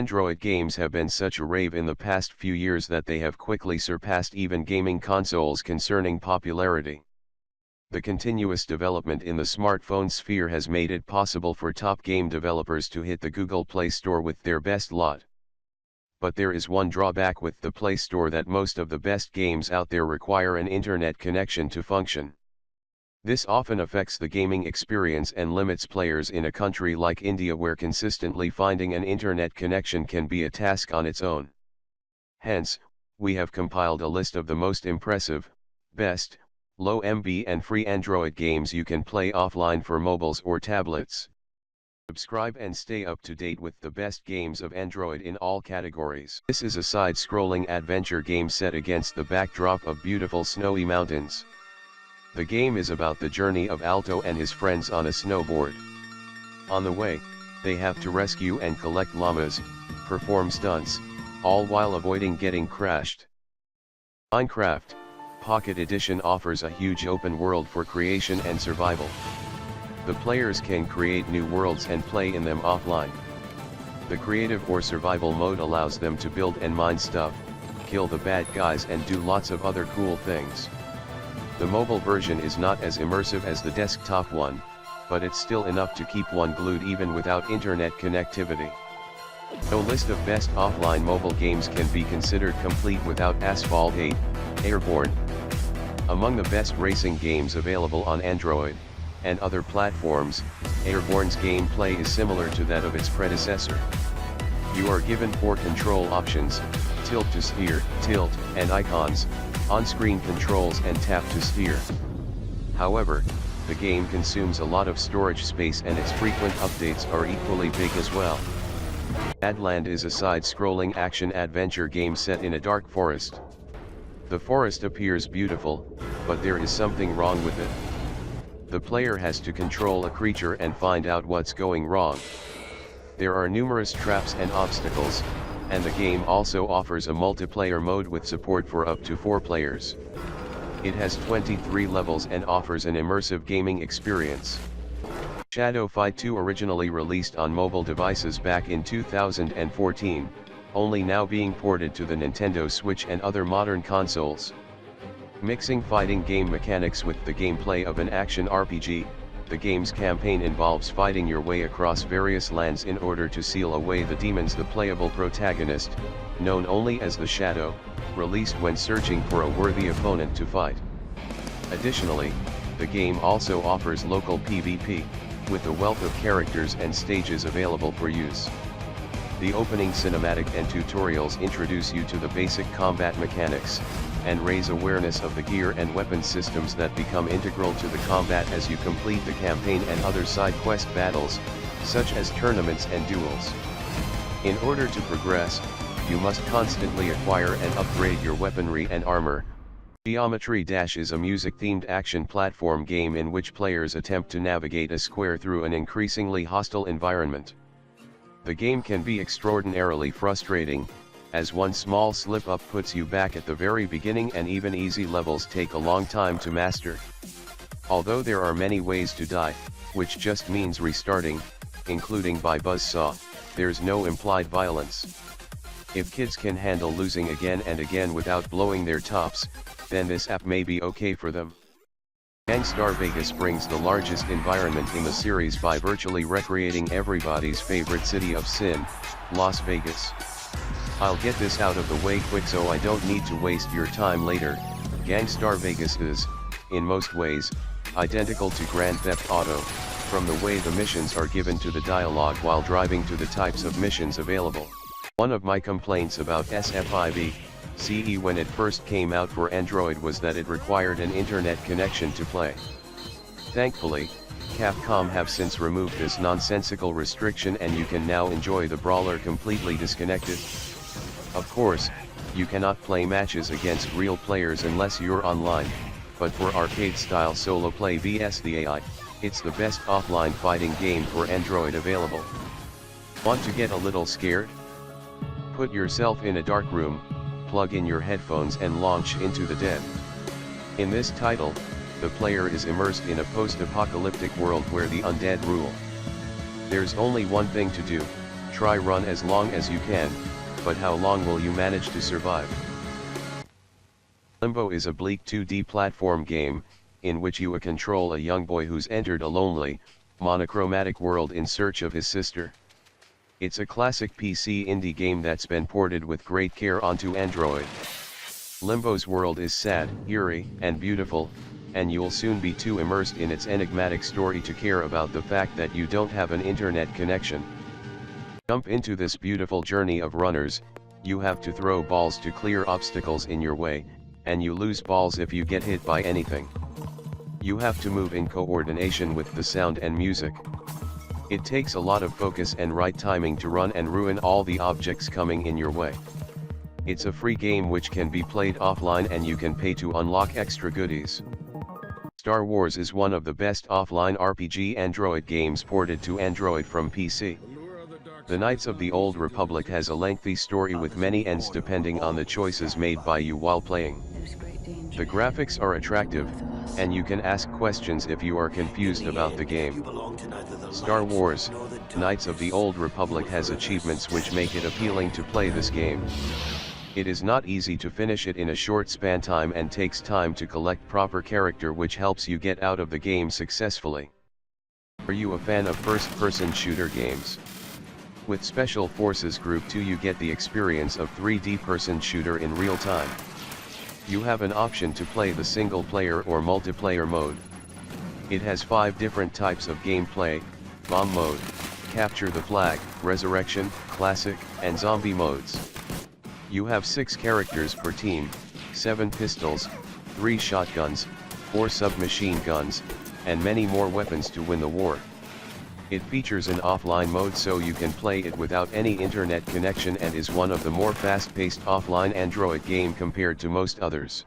Android games have been such a rave in the past few years that they have quickly surpassed even gaming consoles concerning popularity. The continuous development in the smartphone sphere has made it possible for top game developers to hit the Google Play Store with their best lot. But there is one drawback with the Play Store, that most of the best games out there require an internet connection to function. This often affects the gaming experience and limits players in a country like India, where consistently finding an internet connection can be a task on its own. Hence, we have compiled a list of the most impressive, best, low MB and free Android games you can play offline for mobiles or tablets. Subscribe and stay up to date with the best games of Android in all categories. This is a side-scrolling adventure game set against the backdrop of beautiful snowy mountains. The game is about the journey of Alto and his friends on a snowboard. On the way, they have to rescue and collect llamas, perform stunts, all while avoiding getting crashed. Minecraft Pocket Edition offers a huge open world for creation and survival. The players can create new worlds and play in them offline. The creative or survival mode allows them to build and mine stuff, kill the bad guys and do lots of other cool things. The mobile version is not as immersive as the desktop one, but it's still enough to keep one glued even without internet connectivity. No list of best offline mobile games can be considered complete without Asphalt 8, Airborn. Among the best racing games available on Android and other platforms, Airborne's gameplay is similar to that of its predecessor. You are given 4 control options: tilt to steer, tilt, and icons, on-screen controls and tap to steer. However, the game consumes a lot of storage space and its frequent updates are equally big as well. Badland is a side-scrolling action-adventure game set in a dark forest. The forest appears beautiful, but there is something wrong with it. The player has to control a creature and find out what's going wrong. There are numerous traps and obstacles, and the game also offers a multiplayer mode with support for up to 4 players. It has 23 levels and offers an immersive gaming experience. Shadow Fight 2 originally released on mobile devices back in 2014, only now being ported to the Nintendo Switch and other modern consoles. Mixing fighting game mechanics with the gameplay of an action RPG, the game's campaign involves fighting your way across various lands in order to seal away the demons. The playable protagonist, known only as the Shadow, released when searching for a worthy opponent to fight. Additionally, the game also offers local PvP, with a wealth of characters and stages available for use. The opening cinematic and tutorials introduce you to the basic combat mechanics, and raise awareness of the gear and weapon systems that become integral to the combat as you complete the campaign and other side quest battles, such as tournaments and duels. In order to progress, you must constantly acquire and upgrade your weaponry and armor. Geometry Dash is a music-themed action platform game in which players attempt to navigate a square through an increasingly hostile environment. The game can be extraordinarily frustrating, as one small slip-up puts you back at the very beginning, and even easy levels take a long time to master. Although there are many ways to die, which just means restarting, including by buzzsaw, there's no implied violence. If kids can handle losing again and again without blowing their tops, then this app may be okay for them. Gangstar Vegas brings the largest environment in the series by virtually recreating everybody's favorite city of sin, Las Vegas. I'll get this out of the way quick so I don't need to waste your time later. Gangstar Vegas is, in most ways, identical to Grand Theft Auto, from the way the missions are given to the dialogue while driving to the types of missions available. One of my complaints about SFIV-CE when it first came out for Android was that it required an internet connection to play. Thankfully, Capcom have since removed this nonsensical restriction and you can now enjoy the brawler completely disconnected. Of course, you cannot play matches against real players unless you're online, but for arcade-style solo play vs the AI, it's the best offline fighting game for Android available. Want to get a little scared? Put yourself in a dark room, plug in your headphones and launch into the dead. In this title, the player is immersed in a post-apocalyptic world where the undead rule. There's only one thing to do: Try run as long as you can, but how long will you manage to survive? Limbo is a bleak 2D platform game, in which you control a young boy who's entered a lonely, monochromatic world in search of his sister. It's a classic PC indie game that's been ported with great care onto Android. Limbo's world is sad, eerie, and beautiful, and you'll soon be too immersed in its enigmatic story to care about the fact that you don't have an internet connection. Jump into this beautiful journey of runners. You have to throw balls to clear obstacles in your way, and you lose balls if you get hit by anything. You have to move in coordination with the sound and music. It takes a lot of focus and right timing to run and ruin all the objects coming in your way. It's a free game which can be played offline, and you can pay to unlock extra goodies. Star Wars is one of the best offline RPG Android games ported to Android from PC. The Knights of the Old Republic has a lengthy story with many ends depending on the choices made by you while playing. The graphics are attractive, and you can ask questions if you are confused about the game. Star Wars, Knights of the Old Republic has achievements which make it appealing to play this game. It is not easy to finish it in a short span time and takes time to collect proper character, which helps you get out of the game successfully. Are you a fan of first-person shooter games? With Special Forces Group 2 you get the experience of 3D person shooter in real time. You have an option to play the single player or multiplayer mode. It has 5 different types of gameplay: bomb mode, capture the flag, resurrection, classic, and zombie modes. You have 6 characters per team, 7 pistols, 3 shotguns, 4 submachine guns, and many more weapons to win the war. It features an offline mode so you can play it without any internet connection, and is one of the more fast-paced offline Android game compared to most others.